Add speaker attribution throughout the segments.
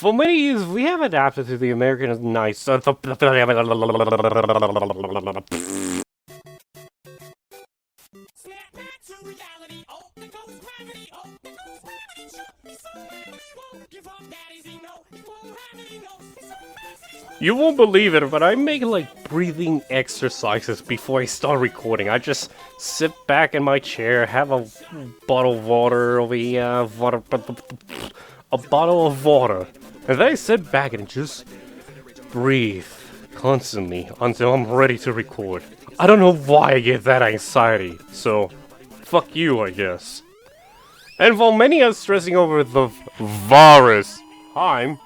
Speaker 1: For many years, we have adapted to the American nice. You won't believe it, but I make like breathing exercises before I start recording. I just sit back in my chair, have a bottle of water over here, a bottle of water, and then I sit back and just breathe constantly until I'm ready to record. I don't know why I get that anxiety, so fuck you, I guess. And while many are stressing over the virus, I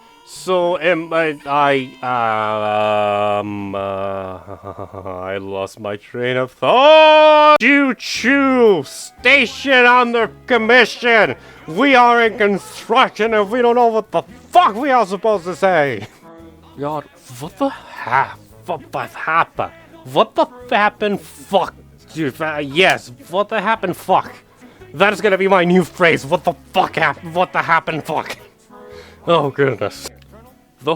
Speaker 1: lost my train of thought. Choo-choo! Station under commission! We are in construction and we don't know what the fuck we are supposed to say! God, what the happened? What the happened? Fuck. Dude, yes, what the happened? Fuck. That is gonna be my new phrase. What the fuck happened? What the happened? Fuck. Oh goodness. The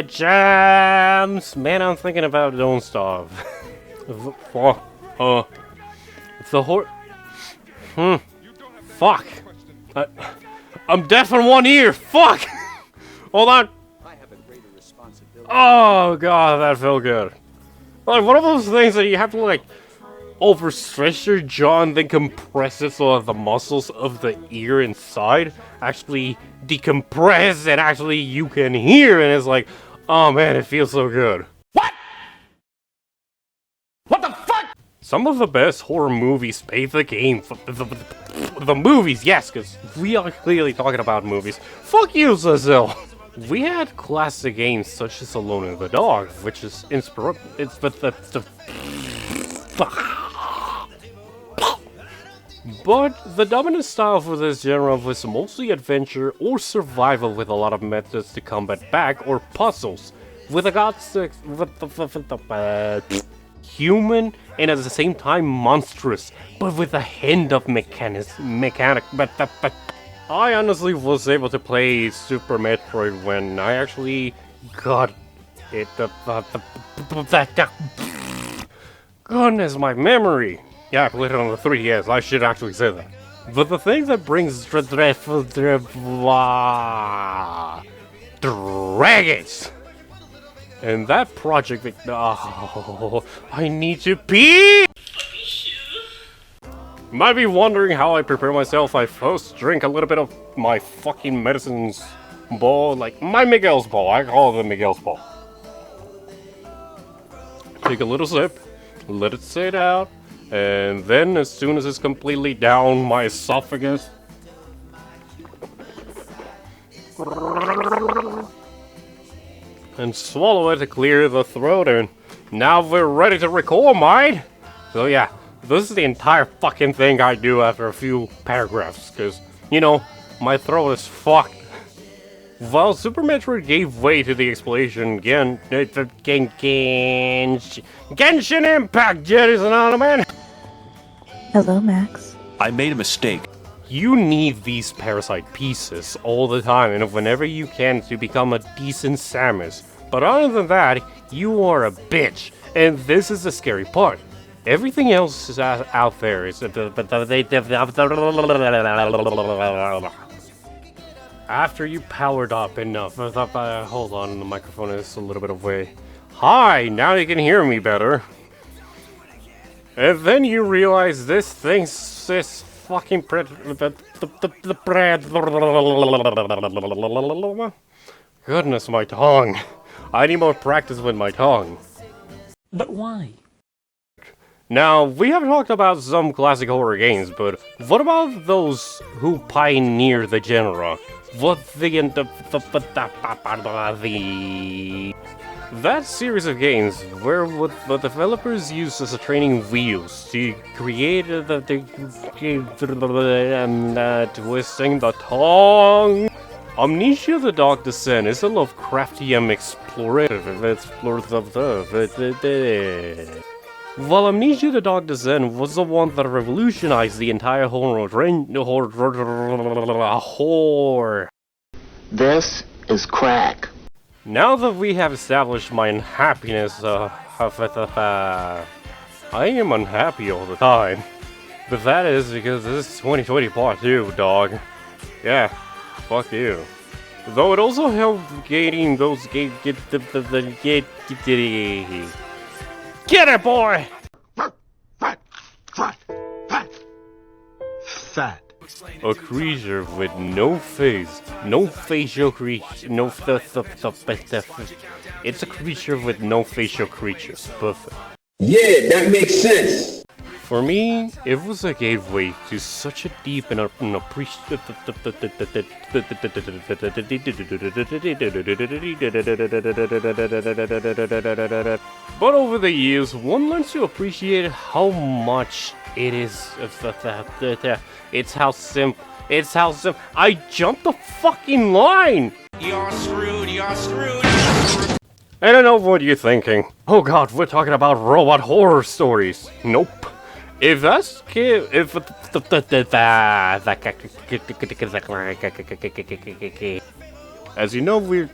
Speaker 1: jams. Man, I'm thinking about Don't Starve. Fuck. I'm deaf in one ear. Fuck. Hold on. Oh god, that felt good. Like one of those things that you have to like overstretch your jaw and then compress it so that the muscles of the ear inside actually decompress and actually you can hear, and it's like, oh man, it feels so good. What? What the fuck? Some of the best horror movies made the game. The movies, yes, because we are clearly talking about movies. Fuck you, Cecil. We had classic games such as Alone in the Dark, which is But the dominant style for this genre was mostly adventure or survival with a lot of methods to combat back or puzzles, with human and at the same time monstrous, but with a hint of mechanic. But I honestly was able to play Super Metroid when I actually got it. Goodness, my memory. Yeah, I played it on the 3DS, I should actually say that. But the thing that brings dragons! And that project, I need to pee! You might be wondering how I prepare myself. I first drink a little bit of my fucking medicine's ball, like my Miguel's ball, I call it the Miguel's ball. Take a little sip, let it sit out. And then, as soon as it's completely down my esophagus, and swallow it to clear the throat, and now we're ready to record, mate! So yeah, this is the entire fucking thing I do after a few paragraphs, because, you know, my throat is fucked. While Super Metroid gave way to the explosion, Genshin Impact, ladies and gentlemen!
Speaker 2: Hello, Max.
Speaker 3: I made a mistake.
Speaker 1: You need these parasite pieces all the time and whenever you can to become a decent Samus. But other than that, you are a bitch. And this is the scary part. Everything else is out there. After you powered up enough. Hold on, the microphone is a little bit away. Hi, now you can hear me better. And then you realize this fucking goodness, my tongue. I need more practice with my tongue.
Speaker 3: But why?
Speaker 1: Now, we have talked about some classic horror games, but what about those who pioneered the genre? That series of games where what the developers used as a training wheels to create twisting the tongue. Amnesia: The Dark Descent is a Lovecraftian explorative. While Amnesia the Dog Zen was the one that revolutionized the entire horror.
Speaker 4: This is crack.
Speaker 1: Now that we have established my unhappiness, I am unhappy all the time. But that is because this is 2020 part 2, dog. Yeah, fuck you. Though it also helped gaining those get it, boy!
Speaker 5: Fat.
Speaker 1: A creature with no face, no facial creature, no it's a creature with no facial creatures. Perfect.
Speaker 6: Yeah, that makes sense.
Speaker 1: For me, it was a gateway to such a deep and But over the years, one learns to appreciate how much it is. It's how simple. I jumped the fucking line!
Speaker 3: You're screwed, you're screwed.
Speaker 1: I don't know what you're thinking. Oh god, we're talking about robot horror stories. Nope. If that's as you know, we're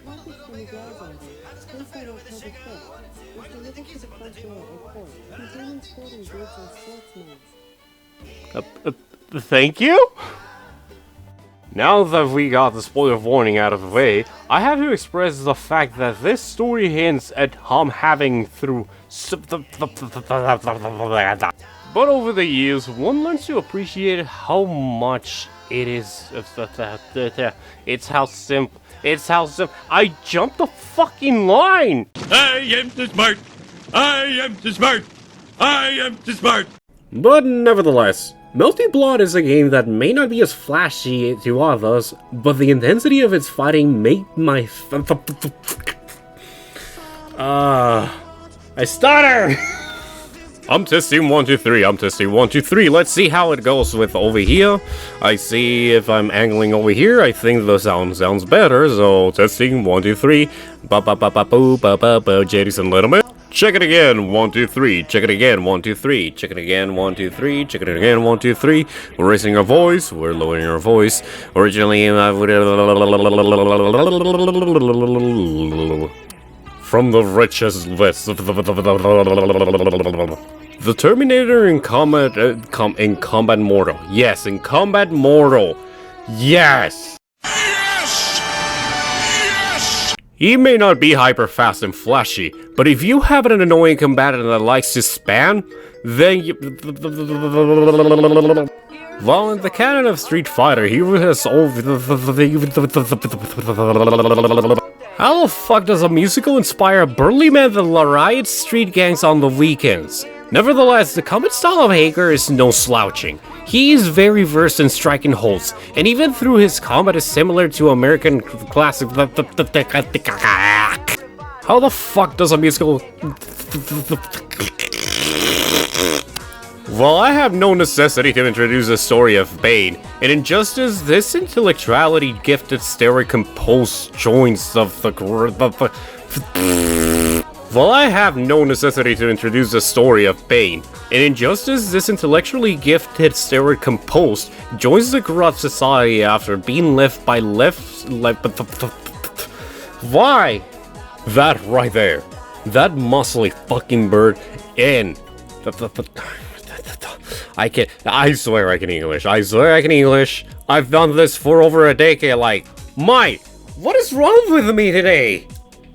Speaker 1: thank you? Now that we got the spoiler warning out of the way, I have to express the fact that this story hints at Hom having through but over the years, one learns to appreciate how much it is. It's how simple. I jumped the fucking line!
Speaker 7: I am too smart! I am too smart! I am too smart!
Speaker 1: But nevertheless, Melty Blood is a game that may not be as flashy to others, but the intensity of its fighting made my I stutter! I'm testing 1, 2, 3, I'm testing 1, 2, 3. Let's see how it goes with over here. I see if I'm angling over here. I think the sounds better, so testing 1, 2, 3. Ladies and gentlemen. Check it again, 1, 2, 3. Check it again, 1, 2, 3. Check it again, 1, 2, 3. Check it again, 1, 2, 3. We're raising our voice, we're lowering our voice. Originally, from the richest west. The Terminator in combat mortal. Yes, in combat mortal. Yes! He may not be hyper fast and flashy, but if you have an annoying combatant that likes to spam, then you... While in the canon of Street Fighter, he has all... How the fuck does a musical inspire burly men that riot street gangs on the weekends? Nevertheless, the combat style of Hager is no slouching. He is very versed in striking holds, and even through his combat is similar to American classic. How the fuck does a musical... Well, I have no necessity to introduce the story of Bane. In Injustice, this intellectuality gifted steroid composed joints of the... Well, I have no necessity to introduce the story of Bane. In Injustice, this intellectually gifted steroid composed joins the corrupt society after being left by Why? That right there. That muscly fucking bird in... I swear I can English. I swear I can English. I've done this for over a decade, like... Mike, what is wrong with me today?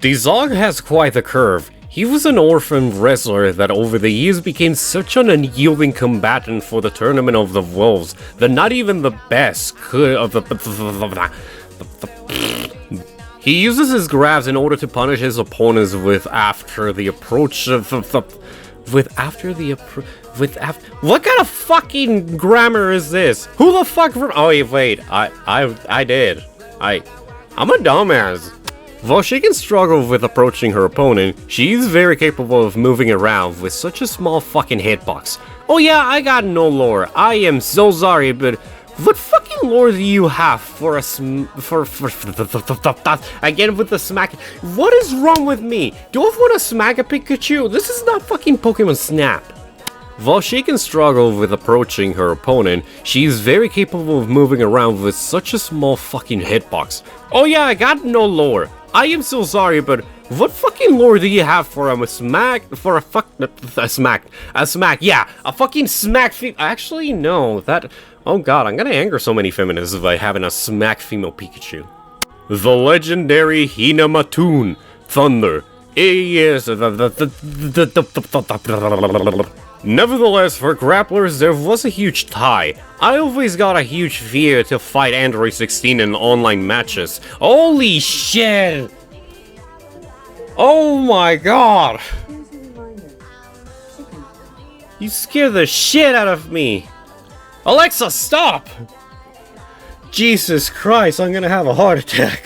Speaker 1: The Zog has quite the curve. He was an orphan wrestler that over the years became such an unyielding combatant for the Tournament of the Wolves that not even the best could of the... He uses his grabs in order to punish his opponents with after the approach of what kind of fucking grammar is this? Who the fuck oh wait, I did. I'm a dumbass. While she can struggle with approaching her opponent, she is very capable of moving around with such a small fucking hitbox. Oh yeah, I got no lore. I am so sorry, but what fucking lore do you have for again with the smack? What is wrong with me? Do I want to smack a Pikachu? This is not fucking Pokemon Snap. While she can struggle with approaching her opponent, she is very capable of moving around with such a small fucking hitbox. Oh yeah, I got no lore. I am so sorry, but what fucking lore do you have for a smack, for a smack, yeah, a fucking smack actually, no, that, oh god, I'm gonna anger so many feminists by having a smack female Pikachu. The legendary Hinamatoon, Thunder, is nevertheless, for grapplers, there was a huge tie. I always got a huge fear to fight Android 16 in online matches. Holy shit! Oh my god! You scared the shit out of me! Alexa, stop! Jesus Christ, I'm gonna have a heart attack.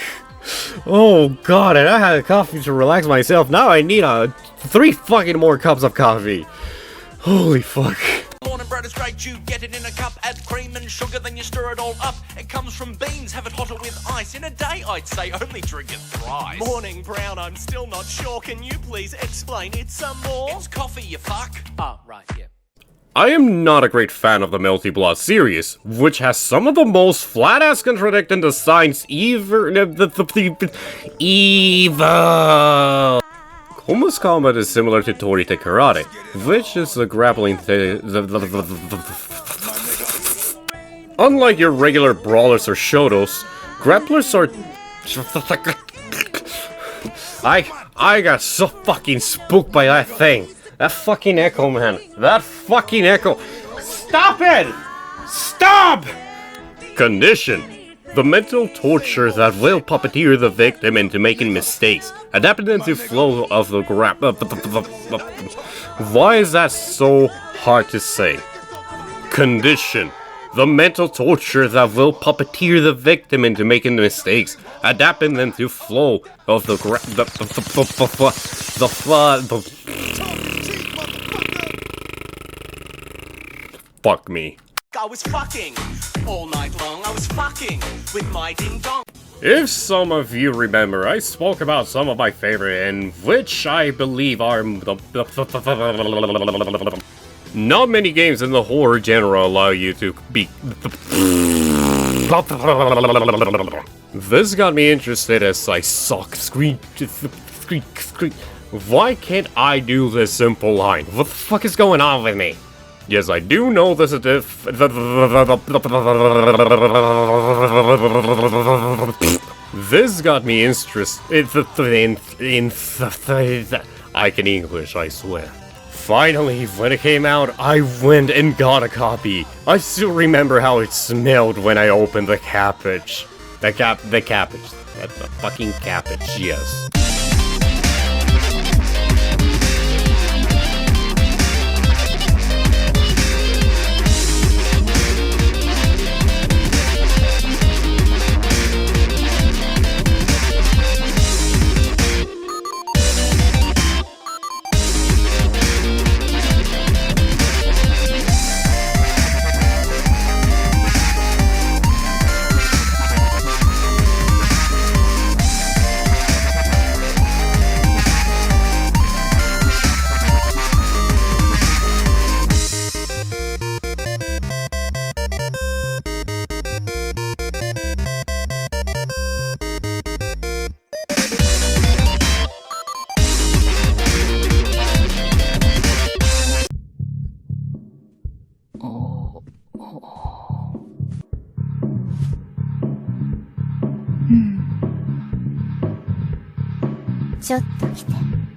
Speaker 1: Oh god, and I had a coffee to relax myself. Now I need 3 fucking more cups of coffee. Holy fuck.
Speaker 3: Morning bread is great, you get it in a cup, add cream and sugar, then you stir it all up. It comes from beans, have it hotter with ice. In a day, I'd say only drink it thrice. Morning brown, I'm still not sure. Can you please explain it some more? It's coffee, you fuck. Oh, right, yeah.
Speaker 1: I am not a great fan of the Melty Blood series, which has some of the most flat-ass contradicting designs evil. Kuma's combat is similar to Torite Karate, which is a grappling unlike your regular brawlers or shotos, grapplers are I got so fucking spooked by that thing. That fucking echo, man. That fucking echo. Stop it! Stop! Condition. The mental torture that will puppeteer the victim into making mistakes, adapted into flow of the Why is that so hard to say? Condition. The mental torture that will puppeteer the victim into making mistakes, adapting them to flow of the Fuck me.
Speaker 3: I was fucking all night long. I was fucking with my ding dong.
Speaker 1: If some of you remember, I spoke about some of my favorite, and which I believe are not many games in the horror genre allow you to be. This got me interested as I suck. Scream. Why can't I do this simple line? What the fuck is going on with me? Yes, I do know this is This got me interested in I can English, I swear. Finally, when it came out, I went and got a copy. I still remember how it smelled when I opened the cabbage. The cabbage. The fucking cabbage, yes.
Speaker 2: ちょっと来て。